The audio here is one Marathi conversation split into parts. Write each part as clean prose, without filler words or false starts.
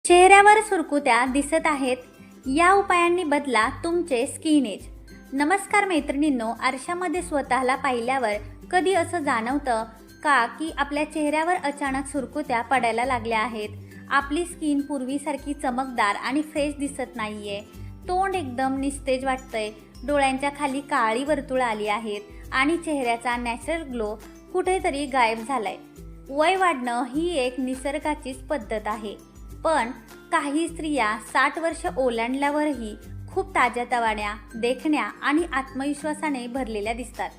चेहऱ्यावर सुरकुत्या दिसत आहेत, या उपायांनी बदला तुमचे स्किन एज। नमस्कार मैत्रिणींनो, आरशामध्ये स्वतःला पाहिल्यावर कधी असं जाणवतं का की आपल्या चेहऱ्यावर अचानक सुरकुत्या पडायला लागल्या आहेत? आपली स्किन पूर्वीसारखी चमकदार आणि फ्रेश दिसत नाहीये, तोंड एकदम निस्तेज वाटतंय, डोळ्यांच्या खाली काळी वर्तुळं आली आहेत आणि चेहऱ्याचा नॅचरल ग्लो कुठेतरी गायब झालाय। वय वाढणं ही एक निसर्गाचीच पद्धत आहे, पण काही स्त्रिया 60 वर्ष ओलांडल्यावरही खूप ताज्यातवान्या, देखण्या आणि आत्मविश्वासाने भरलेल्या दिसतात।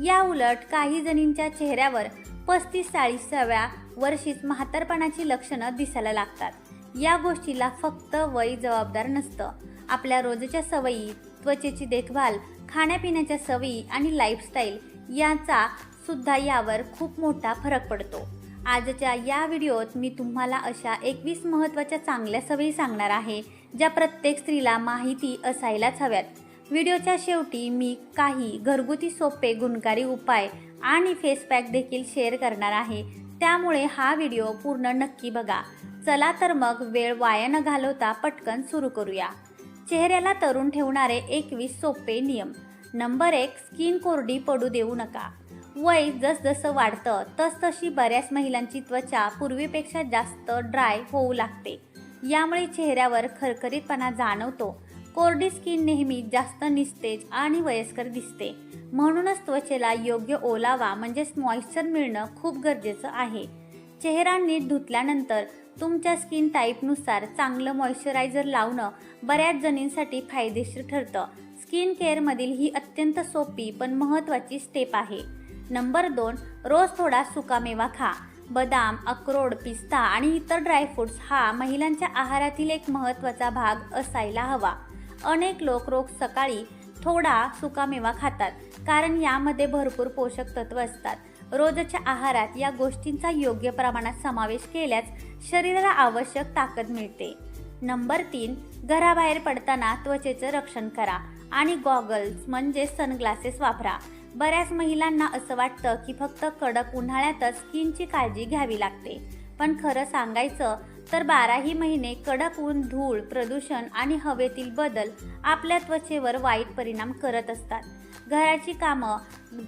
या उलट काही जणींच्या चेहऱ्यावर 35-40व्या वर्षीच म्हातारपणाची लक्षणं दिसायला लागतात। या गोष्टीला फक्त वय जबाबदार नसतं, आपल्या रोजच्या सवयी, त्वचेची देखभाल, खाण्यापिण्याच्या सवयी आणि लाईफस्टाईल यांचा सुद्धा यावर खूप मोठा फरक पडतो। आजच्या या व्हिडिओत मी तुम्हाला अशा 21 महत्त्वाच्या चांगल्या सवयी सांगणार आहे, ज्या प्रत्येक स्त्रीला माहिती असायलाच हव्यात। व्हिडिओच्या शेवटी मी काही घरगुती सोपे गुणकारी उपाय आणि फेस पॅक देखील शेअर करणार आहे, त्यामुळे हा व्हिडिओ पूर्ण नक्की बघा। चला तर मग वेळ वाया न घालवता पटकन सुरू करूया। चेहऱ्याला तरुण ठेवणारे 21 सोपे नियम। नंबर 1, स्किन कोरडी पडू देऊ नका। वय जसजसं वाढतं तसतशी बऱ्याच महिलांची त्वचा पूर्वीपेक्षा जास्त ड्राय होऊ लागते, यामुळे चेहऱ्यावर खरखरीतपणा जाणवतो। कोरडी स्किन नेहमी जास्त निस्तेज आणि वयस्कर दिसते, म्हणूनच त्वचेला योग्य ओलावा म्हणजेच मॉइश्चर मिळणं खूप गरजेचं आहे। चेहरा नीट धुतल्यानंतर तुमच्या स्किन टाईपनुसार चांगलं मॉइश्चरायझर लावणं बऱ्याच जणींसाठी फायदेशीर ठरतं। स्किन केअरमधील ही अत्यंत सोपी पण महत्त्वाची स्टेप आहे। नंबर 2, रोज थोडा सुकामेवा खा। बदाम, अक्रोड, पिस्ता आणि इतर ड्रायफ्रूट्स हा महिलांच्या आहारातील एक महत्त्वाचा भाग असायला हवा। अनेक लोक रोज सकाळी थोडा सुकामेवा खातात, कारण यामध्ये भरपूर पोषक तत्व असतात। रोजच्या आहारात या गोष्टींचा योग्य प्रमाणात समावेश केल्यास शरीराला आवश्यक ताकद मिळते। नंबर 3, घराबाहेर पडताना त्वचेचं रक्षण करा आणि गॉगल्स म्हणजे सनग्लासेस वापरा। बऱ्याच महिलांना असं वाटतं की फक्त कडक उन्हाळ्यातच स्किनची काळजी घ्यावी लागते, पण खरं सांगायचं तर 12ही महिने कडक ऊन, धूळ, प्रदूषण आणि हवेतील बदल आपल्या त्वचेवर वाईट परिणाम करत असतात। घराची कामं,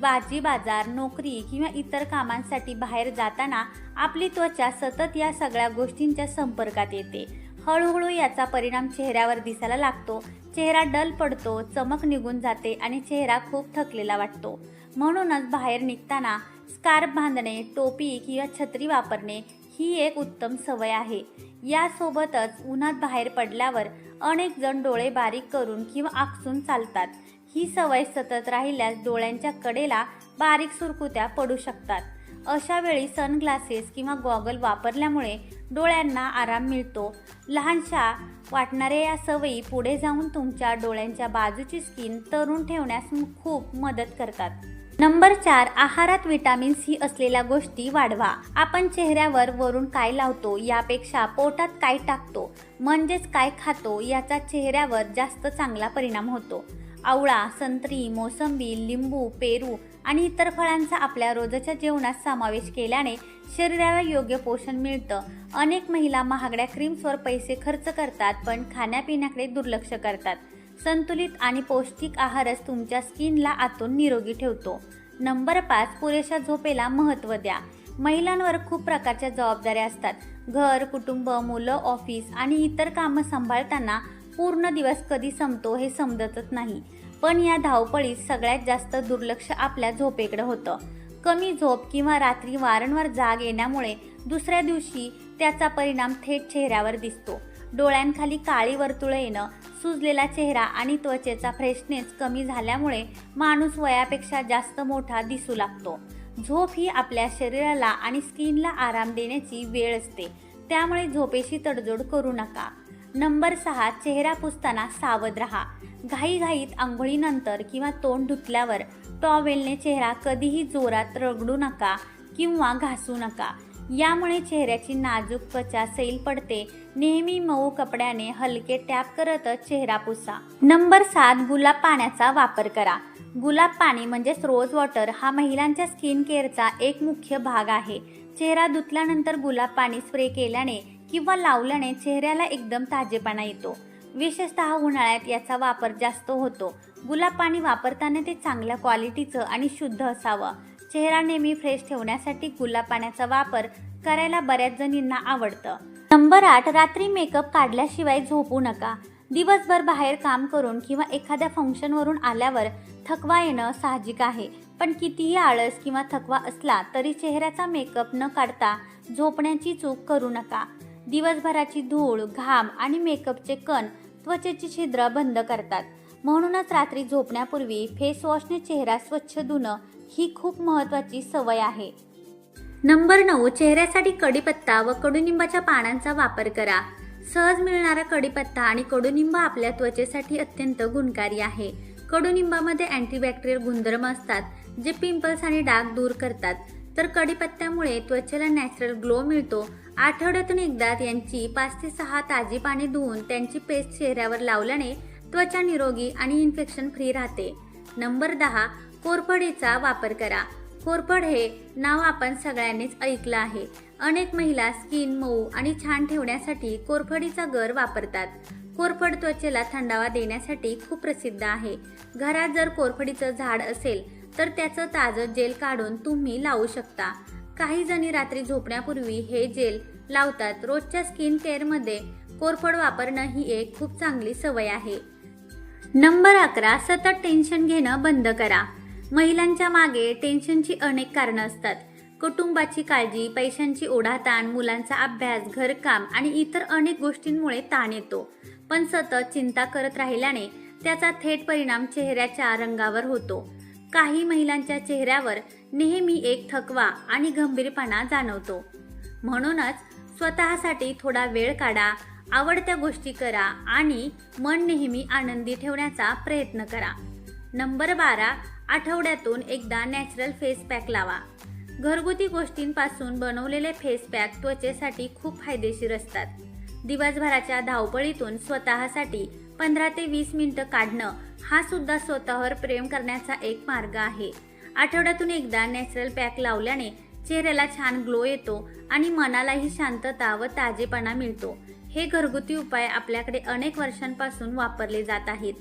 भाजी बाजार, नोकरी किंवा इतर कामांसाठी बाहेर जाताना आपली त्वचा सतत या सगळ्या गोष्टींच्या संपर्कात येते। हळूहळू याचा परिणाम चेहऱ्यावर दिसायला लागतो। चेहरा डल पडतो, चमक निघून जाते आणि चेहरा खूप थकलेला वाटतो। म्हणूनच बाहेर निघताना स्कार्फ बांधणे, टोपी किंवा छत्री वापरणे ही एक उत्तम सवय आहे। यासोबतच उन्हात बाहेर पडल्यावर अनेक जण डोळे बारीक करून किंवा आकसून चालतात। ही सवय सतत राहिल्यास डोळ्यांच्या कडेला बारीक सुरकुत्या पडू शकतात। अशा वेळी सनग्लासेस किंवा गॉगल वापरल्यामुळे डोळ्यांना आराम मिळतो। लहानशा वाटणाऱ्या या सवयी पुढे जाऊन तुमच्या डोळ्यांच्या बाजूची स्किन तरुण ठेवण्यास खूप मदत करतात। नंबर 4, आहारात व्हिटॅमिन सी असलेल्या गोष्टी वाढवा। आपण चेहऱ्यावर वरून काय लावतो यापेक्षा पोटात काय टाकतो म्हणजेच काय खातो याचा चेहऱ्यावर जास्त चांगला परिणाम होतो। आवळा, संत्री, मोसंबी, लिंबू, पेरू आणि इतर फळांचा आपल्या रोजच्या जेवणात समावेश केल्याने शरीराला योग्य पोषण मिळतं। अनेक महिला महागड्या क्रीम्सवर पैसे खर्च करतात, पण खाण्यापिण्याकडे दुर्लक्ष करतात। संतुलित आणि पौष्टिक आहारच तुमच्या स्किनला आतून निरोगी ठेवतो। नंबर 5, पुरेशा झोपेला महत्त्व द्या। महिलांवर खूप प्रकारच्या जबाबदाऱ्या असतात। घर, कुटुंब, मुलं, ऑफिस आणि इतर कामं सांभाळताना पूर्ण दिवस कधी संपतो हे समजतच नाही, पण या धावपळीत सगळ्यात जास्त दुर्लक्ष आपल्या झोपेकडे होतं। कमी झोप किंवा रात्री वारंवार जाग येण्यामुळे दुसऱ्या दिवशी त्याचा परिणाम थेट चेहऱ्यावर दिसतो। डोळ्यांखाली काळी वर्तुळं येणं, सुजलेला चेहरा आणि त्वचेचा फ्रेशनेस कमी झाल्यामुळे माणूस वयापेक्षा जास्त मोठा दिसू लागतो। झोप ही आपल्या शरीराला आणि स्किनला आराम देण्याची वेळ असते, त्यामुळे झोपेशी तडजोड करू नका। नंबर 6, चेहरा पुसताना सावध राहा। घाईघाईत आंघोळीनंतर किंवा तोंड धुतल्यावर टॉवेलने चेहरा कधीही जोरात रगडू नका किंवा घासू नका, यामुळे चेहऱ्याची नाजूक त्वचा सैल पडते। नेहमी मऊ कपड्याने हलके टॅप करतच चेहरा पुसा। नंबर 7, गुलाब पाण्याचा वापर करा। गुलाब पाणी म्हणजेच रोज वॉटर हा महिलांच्या स्किन केअरचा एक मुख्य भाग आहे। चेहरा धुतल्यानंतर गुलाब पाणी स्प्रे केल्याने किंवा लावल्याने चेहऱ्याला एकदम ताजेपणा येतो. विशेषतः उन्हाळ्यात याचा वापर जास्त होतो. गुलाब पाणी वापरताना ते चांगल्या क्वालिटीचं आणि शुद्ध असावं. चेहरा नेहमी फ्रेश ठेवण्यासाठी गुलाब पाण्याचा वापर करायला बऱ्याच जणींना आवडतं. नंबर 8, रात्री मेकअप काढल्याशिवाय झोपू नका. दिवसभर बाहेर काम करून किंवा एखाद्या फंक्शनवरून आल्यावर थकवा येणं साहजिक आहे. पण कितीही आळस किंवा थकवा असला तरी चेहऱ्याचा मेकअप न काढता झोपण्याची चूक करू नका. दिवसभराची धूळ, घाम आणि मेकअपचे कण त्वचेची छिद्र बंद करतात. म्हणूनच रात्री झोपण्यापूर्वी फेस वॉशने चेहरा स्वच्छ धुणं ही खूप महत्त्वाची सवय आहे. नंबर 9, चेहऱ्यासाठी कढीपत्ता व कडुनिंबाच्या पानांचा वापर करा. सहज मिळणारा कढीपत्ता आणि कडुनिंब आपल्या त्वचेसाठी अत्यंत गुणकारी आहे. कडुनिंबामध्ये अँटीबॅक्टेरियल गुणधर्म असतात जे पिंपल्स आणि डाग दूर करतात. तर कढीपत्त्यामुळे त्वचेला नॅचरल ग्लो मिळतो. आठवड्यातून एकदा यांची 5 ते 6 ताजी पाने धुवून त्यांची पेस्ट चेहऱ्यावर लावल्याने त्वचा निरोगी आणि इन्फेक्शन फ्री राहते. नंबर 10, कोरफडीचा वापर करा. कोरफड हे नाव आपण सगळ्यांनीच ऐकलं आहे. अनेक महिला स्किन मऊ आणि छान ठेवण्यासाठी कोरफडीचा गर वापरतात. कोरफड त्वचेला थंडावा देण्यासाठी खूप प्रसिद्ध आहे. घरात जर कोरफडीचं झाड असेल तर त्याचं ताजं जेल काढून तुम्ही लावू शकता. काही जणी रात्री झोपण्यापूर्वी हे जेल लावतात. रोजच्या स्किन केअरमध्ये कोरफड वापरणं ही एक खूप चांगली सवय आहे. नंबर 11, सतत टेन्शन घेणं बंद करा. महिलांच्या मागे टेन्शनची अनेक कारणं असतात. कुटुंबाची काळजी, पैशांची ओढाताण, मुलांचा अभ्यास, घरकाम आणि इतर अनेक गोष्टींमुळे ताण येतो. पण सतत चिंता करत राहिल्याने त्याचा थेट परिणाम चेहऱ्याच्या रंगावर होतो. काही महिलांच्या चेहऱ्यावर नेहमी एक थकवा आणि गंभीरपणा जाणवतो. म्हणूनच स्वतःसाठी थोडा वेळ काढा, आवडत्या गोष्टी करा आणि मन नेहमी आनंदी ठेवण्याचा प्रयत्न करा. नंबर 12, आठवड्यातून एकदा नॅचरल फेस पॅक लावा. घरगुती गोष्टींपासून बनवलेले फेस पॅक त्वचेसाठी खूप फायदेशीर असतात. दिवसभराच्या धावपळीतून स्वतःसाठी 15 ते 20 मिनिटं काढणं हा सुद्धा स्वतःवर प्रेम करण्याचा एक मार्ग आहे. आठवड्यातून एकदा नॅचरल पॅक लावल्याने चेहऱ्याला छान ग्लो येतो आणि मनालाही शांतता व ताजेपणा मिळतो. हे घरगुती उपाय आपल्याकडे अनेक वर्षांपासून वापरले जात आहेत.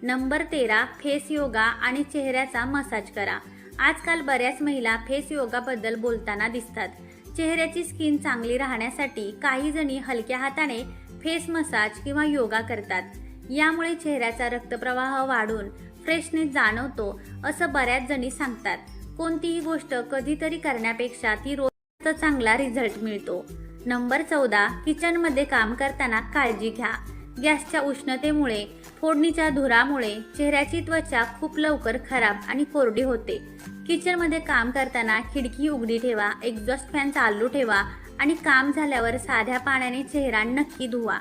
नंबर 13, फेस योगा आणि चेहऱ्याचा मसाज करा. आजकाल बऱ्याच महिला फेस योगाबद्दल बोलताना दिसतात. चेहऱ्याची स्किन चांगली राहण्यासाठी काही जणी हलक्या हाताने फेस मसाज किंवा योगा करतात. यामुळे चेहऱ्याचा रक्तप्रवाह वाढून फ्रेशनेस जाणवतो असं बऱ्याच जणी सांगतात. कोणतीही गोष्ट कधीतरी करण्यापेक्षा ती रोज चांगला रिझल्ट मिळतो. नंबर 14, किचनमध्ये काम करताना काळजी घ्या. गॅसच्या उष्णतेमुळे, फोडणीच्या धुरामुळे चेहऱ्याची त्वचा खूप लवकर खराब आणि कोरडी होते. किचनमध्ये काम करताना खिडकी उघडी ठेवा, एक्झॉस्ट फॅन चालू ठेवा आणि काम झाल्यावर साध्या पाण्याने चेहरा नक्की धुवा.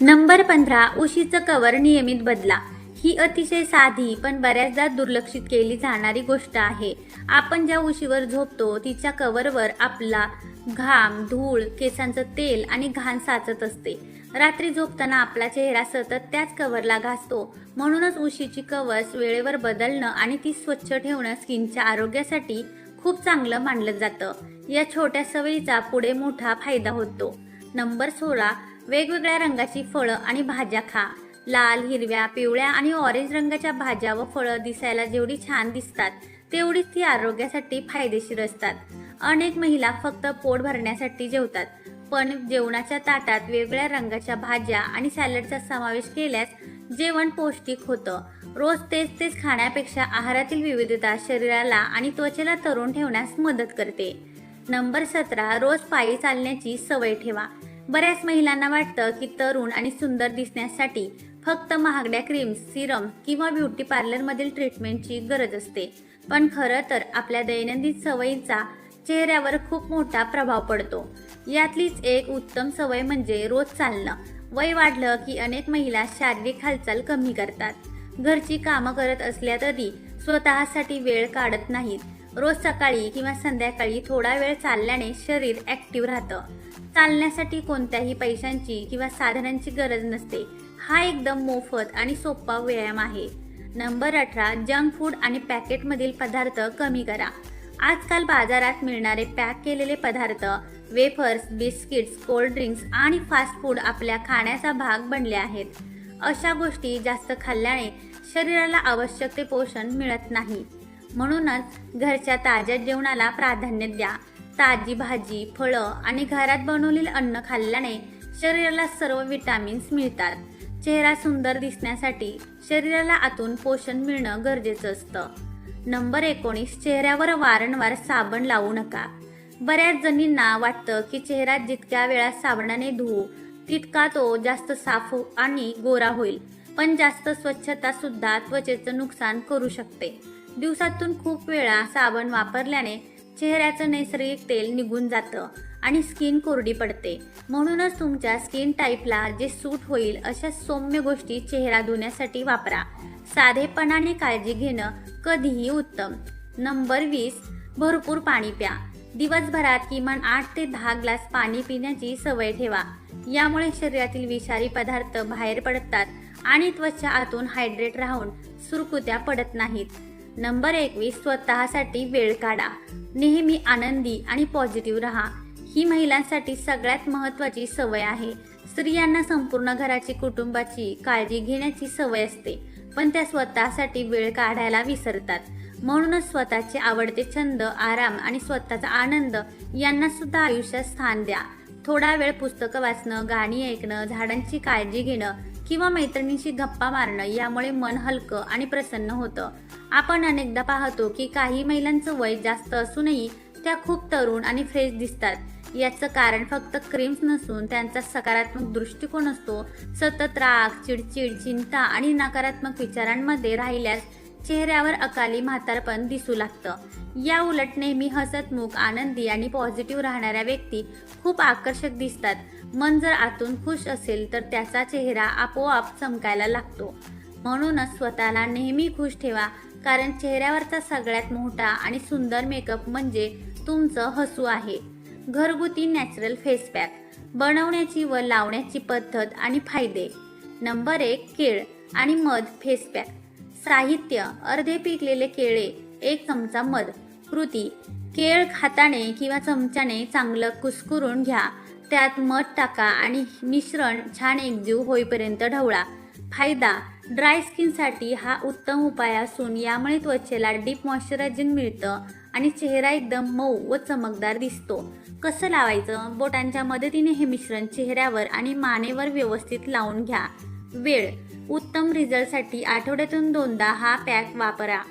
नंबर 15, उशीचं कव्हर नियमित बदला. ही अतिशय साधी पण बऱ्याचदा दुर्लक्षित केली जाणारी गोष्ट आहे. आपण ज्या उशीवर झोपतो तिच्या कव्हरवर आपला घाम, धूळ, केसांचं तेल आणि घाण साचत असते. रात्री झोपताना आपला चेहरा सतत त्याच कव्हरला घासतो. म्हणूनच उशीची कव्हर्स वेळेवर बदलणं आणि ती स्वच्छ ठेवणं स्किनच्या आरोग्यासाठी खूप चांगलं मानलं जातं. या छोट्या सवयीचा पुढे मोठा फायदा होतो. नंबर 16, वेगवेगळ्या रंगाची फळं आणि भाज्या खा. लाल, हिरव्या, पिवळ्या आणि ऑरेंज रंगाच्या भाज्या व फळं दिसायला जेवढी छान दिसतात तेवढीच ती आरोग्यासाठी फायदेशीर असतात. अनेक महिला फक्त पोट भरण्यासाठी जेवतात, पण जेवणाच्या ताटात वेगवेगळ्या रंगाच्या भाज्या आणि सॅलडचा समावेश केल्यास जेवण पौष्टिक होतं. रोज तेच खाण्यापेक्षा आहारातील विविधता शरीराला आणि त्वचेला तरुण ठेवण्यास मदत करते. नंबर 17, रोज पायी चालण्याची सवय ठेवा. बऱ्याच महिलांना वाटतं की तरुण आणि सुंदर दिसण्यासाठी फक्त महागड्या क्रीम्स, सिरम किंवा ब्युटी पार्लरमधील ट्रीटमेंटची गरज असते. पण खरं तर आपल्या दैनंदिन सवयींचा चेहऱ्यावर खूप मोठा प्रभाव पडतो. यातलीच एक उत्तम सवय म्हणजे रोज चालणं. वय वाढलं की अनेक महिला शारीरिक हालचाल कमी करतात. घरची कामं करत असल्या तरी स्वतःसाठी वेळ काढत नाहीत. रोज सकाळी किंवा संध्याकाळी थोडा वेळ चालल्याने शरीर ॲक्टिव्ह राहतं. चालण्यासाठी कोणत्याही पैशांची किंवा साधनांची गरज नसते. हा एकदम मोफत आणि सोपा व्यायाम आहे. नंबर 18, जंक फूड आणि पॅकेटमधील पदार्थ कमी करा. आजकाल बाजारात मिळणारे पॅक केलेले पदार्थ वेफर्स, बिस्किट्स, कोल्ड ड्रिंक्स आणि फास्ट फूड आपल्या खाण्याचा भाग बनले आहेत. अशा गोष्टी जास्त खाल्ल्याने शरीराला आवश्यक ते पोषण मिळत नाही. म्हणूनच घरच्या ताज्या जेवणाला प्राधान्य द्या. ताजी भाजी, फळं आणि घरात बनवलेले अन्न खाल्ल्याने शरीराला सर्व विटामिन्स मिळतात. चेहरा सुंदर दिसण्यासाठी शरीराला आतून पोषण मिळणं गरजेचं असतं. नंबर 19, चेहऱ्यावर वारंवार साबण लावू नका. बऱ्याच जणींना वाटतं की चेहरा जितक्या वेळा साबणाने धुवू तितका तो जास्त साफ आणि गोरा होईल. पण जास्त स्वच्छता सुद्धा त्वचेचं नुकसान करू शकते. दिवसातून खूप वेळा साबण वापरल्याने चेहऱ्याचं नैसर्गिक तेल निघून जातं आणि स्किन कोरडी पडते. म्हणूनच तुमच्या स्किन टाईपला जे सूट होईल अशा सौम्य गोष्टी चेहरा धुण्यासाठी वापरा. साधेपणाने काळजी घेणं कधीही उत्तम. नंबर 20, भरपूर पाणी प्या. दिवसभरात किमान 8 ते 10 ग्लास पाणी पिण्याची सवय ठेवा. यामुळे शरीरातील विषारी पदार्थ बाहेर पडतात आणि त्वचा आतून हायड्रेट राहून सुरकुत्या पडत नाहीत. नंबर 21, स्वतःसाठी वेळ काढा. नेहमी आनंदी आणि पॉझिटिव्ह राहा. ही महिलांसाठी सगळ्यात महत्त्वाची सवय आहे. स्त्रियांना संपूर्ण घराची, कुटुंबाची काळजी घेण्याची सवय असते, पण त्या स्वतःसाठी वेळ काढायला विसरतात. म्हणूनच स्वतःचे आवडते छंद, आराम आणि स्वतःचा आनंद यांना सुद्धा आयुष्यात स्थान द्या. थोडा वेळ पुस्तकं वाचणं, गाणी ऐकणं, झाडांची काळजी घेणं किंवा मैत्रिणींशी गप्पा मारणं यामुळे मन हलकं आणि प्रसन्न होतं. आपण अनेकदा पाहतो की काही महिलांचं वय जास्त असूनही त्या खूप तरुण आणि फ्रेश दिसतात. याचं कारण फक्त क्रीम्स नसून त्यांचा सकारात्मक दृष्टिकोन असतो. सतत राग, चिडचिड, चिंता आणि नकारात्मक विचारांमध्ये राहिल्यास चेहऱ्यावर अकाली म्हातारपण दिसू लागतं. या उलट नेहमी हसतमुख, आनंदी आणि पॉझिटिव्ह राहणाऱ्या व्यक्ती खूप आकर्षक दिसतात. मन जर आतून खुश असेल तर त्याचा चेहरा आपोआप चमकायला लागतो. म्हणूनच स्वतःला नेहमी खुश ठेवा, कारण चेहऱ्यावरचा सगळ्यात मोठा आणि सुंदर मेकअप म्हणजे तुमचं हसू आहे. घरगुती नॅचरल फेस पॅक बनवण्याची व लावण्याची पद्धत आणि फायदे. नंबर 1, केळ आणि मध फेस पॅक. साहित्य: अर्धे पिकलेले केळे, 1 चमचा मध. कृती: केळ हाताने किंवा चमच्याने चांगलं कुस्करून घ्या. त्यात मध टाका आणि मिश्रण छान एकजीव होईपर्यंत ढवळा. फायदा: ड्राय स्किनसाठी हा उत्तम उपाय असून यामुळे त्वचेला डीप मॉइश्चरायझिंग मिळतं आणि चेहरा एकदम मऊ व चमकदार दिसतो. कसं लावायचं? बोटांच्या मदतीने हे मिश्रण चेहऱ्यावर आणि मानेवर व्यवस्थित लावून घ्या. वेळ: उत्तम रिझल्टसाठी आठवड्यातून 2दा हा पॅक वापरा.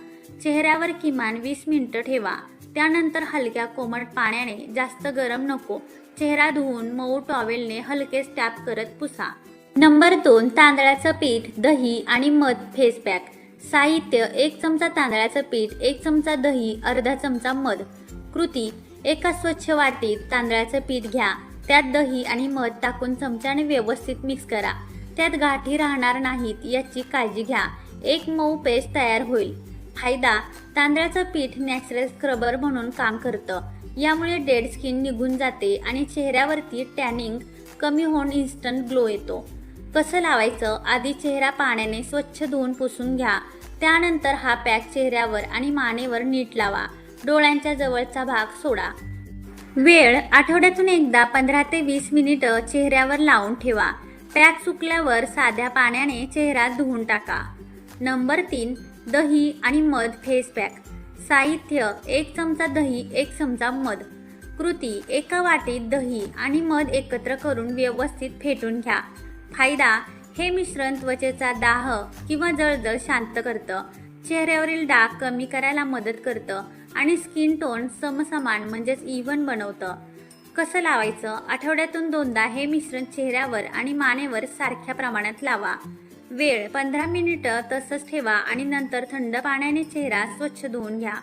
चेहऱ्यावर किमान 20 मिनिटं ठेवा. त्यानंतर हलक्या कोमट पाण्याने, जास्त गरम नको, चेहरा धुवून मऊ टॉवेलने हलके स्टॅप करत पुसा. नंबर 2, तांदळाचं पीठ, दही आणि मध फेस पॅक. साहित्य: 1 चमचा तांदळाचं पीठ, 1 चमचा दही, अर्धा चमचा मध. कृती: एका स्वच्छ वाटीत तांदळाचं पीठ घ्या. त्यात दही आणि मध टाकून चमच्याने व्यवस्थित मिक्स करा. त्यात गाठी राहणार नाहीत याची काळजी घ्या. एक मऊ पेस्ट तयार होईल. फायदा: तांदळाचं पीठ नॅचरल स्क्रबर म्हणून काम करतं. यामुळे डेड स्किन निघून जाते आणि चेहऱ्यावरती टॅनिंग कमी होऊन इन्स्टंट ग्लो येतो. कसं लावायचं? आधी चेहरा पाण्याने स्वच्छ धुवून पुसून घ्या. त्यानंतर हा पॅक चेहऱ्यावर आणि मानेवर नीट लावा. डोळ्यांच्या जवळचा भाग सोडा. वेळ: आठवड्यातून एकदा 15 ते 20 मिनिटं चेहऱ्यावर लावून ठेवा. पॅक सुकल्यावर साध्या पाण्याने चेहरा धुवून टाका. नंबर 3, दही आणि मध फेस पॅक. साहित्य: 1 चमचा दही, 1 चमचा मध. कृती: एका वाटीत दही आणि मध एकत्र करून व्यवस्थित फेटून घ्या. फायदा: हे मिश्रण त्वचेचा दाह किंवा जळजळ शांत करतं, चेहऱ्यावरील डाग कमी करायला मदत करतं आणि स्किन टोन समसमान म्हणजेच इव्हन बनवतं. कसं लावायचं? आठवड्यातून 2दा हे मिश्रण चेहऱ्यावर आणि मानेवर सारख्या प्रमाणात लावा. वेळ: 15 मिनिटं तसंच ठेवा आणि नंतर थंड पाण्याने चेहरा स्वच्छ धुवून घ्या.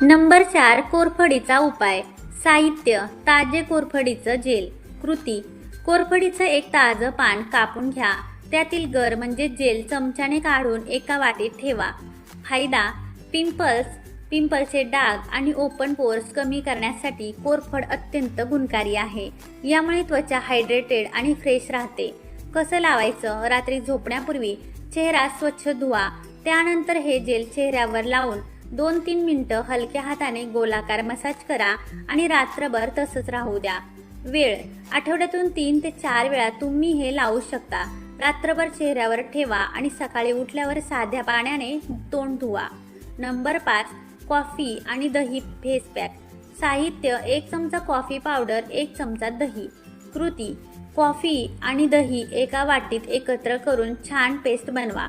नंबर 4, कोरफडीचा उपाय. साहित्य: ताजे कोरफडीचं जेल. कृती: कोरफडीचं एक ताजं पान कापून घ्या. त्यातील गर म्हणजे जेल चमच्याने काढून एका वाटीत ठेवा. फायदा: पिंपल्सचे डाग आणि ओपन पोर्स कमी करण्यासाठी कोरफड अत्यंत गुणकारी आहे. यामुळे त्वचा हायड्रेटेड आणि फ्रेश राहते. कसं लावायचं? रात्री झोपण्यापूर्वी चेहरा स्वच्छ धुवा. त्यानंतर हे जेल चेहऱ्यावर लावून 2-3 मिनिटं हलक्या हाताने गोलाकार मसाज करा आणि रात्रभर तसंच राहू द्या. वेळ आठवड्यातून 3 ते 4 वेळा तुम्ही हे लावू शकता. रात्रभर चेहऱ्यावर ठेवा आणि सकाळी उठल्यावर साध्या पाण्याने तोंड धुवा. नंबर 5 कॉफी आणि दही फेस पॅक. साहित्य 1 चमचा कॉफी पावडर, 1 चमचा दही. कृती कॉफी आणि दही एका वाटीत एकत्र करून छान पेस्ट बनवा.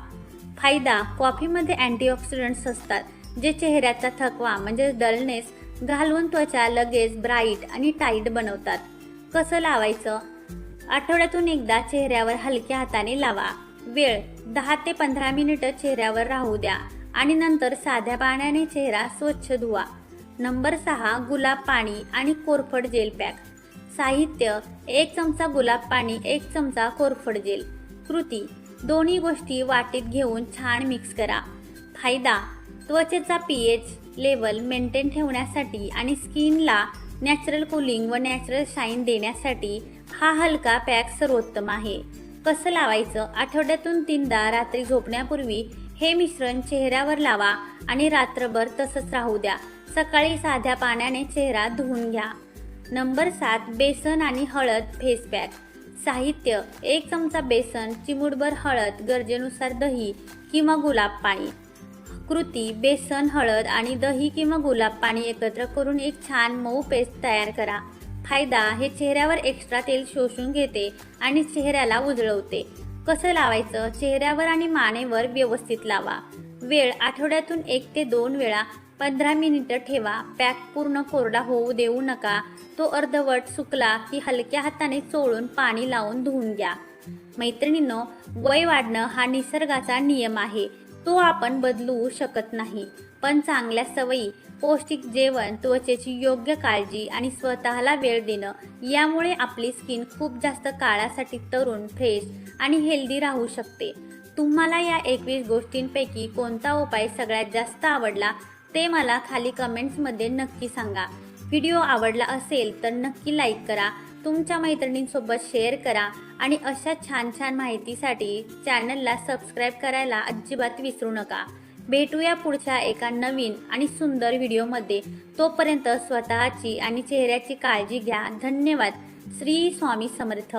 फायदा कॉफीमध्ये अँटीऑक्सिडंट्स असतात जे चेहऱ्याचा थकवा म्हणजे डलनेस घालवून त्वचा लगेच ब्राईट आणि टाईट बनवतात. कसं लावायचं? आठवड्यातून एकदा चेहऱ्यावर हलक्या हाताने लावा. वेळ 10 ते 15 मिनिटं चेहऱ्यावर राहू द्या आणि नंतर साध्या पाण्याने चेहरा स्वच्छ धुवा. नंबर 6 गुलाब पाणी आणि कोरफड जेल पॅक. साहित्य 1 चमचा गुलाब पाणी, 1 चमचा कोरफड जेल. कृती दोन्ही गोष्टी वाटीत घेऊन छान मिक्स करा. फायदा त्वचेचा pH लेवल मेंटेन ठेवण्यासाठी आणि स्किनला नॅचरल कूलिंग व नॅचरल शाईन देण्यासाठी हा हलका पॅक सर्वोत्तम आहे. कसं लावायचं? आठवड्यातून 3दा रात्री झोपण्यापूर्वी हे मिश्रण चेहऱ्यावर लावा आणि रात्रभर तसंच राहू द्या. सकाळी साध्या पाण्याने चेहरा धुवून घ्या. नंबर 7 बेसन आणि हळद फेस पॅक. साहित्य 1 चमचा बेसन, चिमूटभर हळद, गरजेनुसार दही किंवा गुलाब पाणी. कृती बेसन, हळद आणि दही किंवा गुलाब पाणी एकत्र करून एक छान मऊ पेस्ट तयार करा. फायदा हे चेहऱ्यावर एक्स्ट्रा तेल शोषून घेते आणि चेहऱ्याला उजळवते. कसं लावायचं? चेहऱ्यावर आणि मानेवर व्यवस्थित लावा. वेळ आठवड्यातून 1 ते 2 वेळा 15 मिनिटं ठेवा. पॅक पूर्ण कोरडा होऊ देऊ नका. तो अर्धवट सुकला की हलक्या हाताने चोळून पाणी लावून धुवून घ्या. मैत्रिणींनो, वय वाढणं हा निसर्गाचा नियम आहे. तो आपण बदलू शकत नाही. पण चांगल्या सवयी, पौष्टिक जेवण, त्वचेची योग्य काळजी आणि स्वतःला वेळ देणं यामुळे आपली स्किन खूप जास्त काळासाठी तरुण, फ्रेश आणि हेल्दी राहू शकते. तुम्हाला या 21 गोष्टींपैकी कोणता उपाय सगळ्यात जास्त आवडला ते मला खाली कमेंट्समध्ये नक्की सांगा. व्हिडिओ आवडला असेल तर नक्की लाईक करा, तुमच्या मैत्रिणींसोबत शेअर करा आणि अशा छान छान माहितीसाठी चॅनलला सबस्क्राईब करायला अजिबात विसरू नका. भेटूया पुढच्या एका नवीन आणि सुंदर व्हिडिओमध्ये. तोपर्यंत स्वतःची आणि चेहऱ्याची काळजी घ्या. धन्यवाद. श्री स्वामी समर्थ.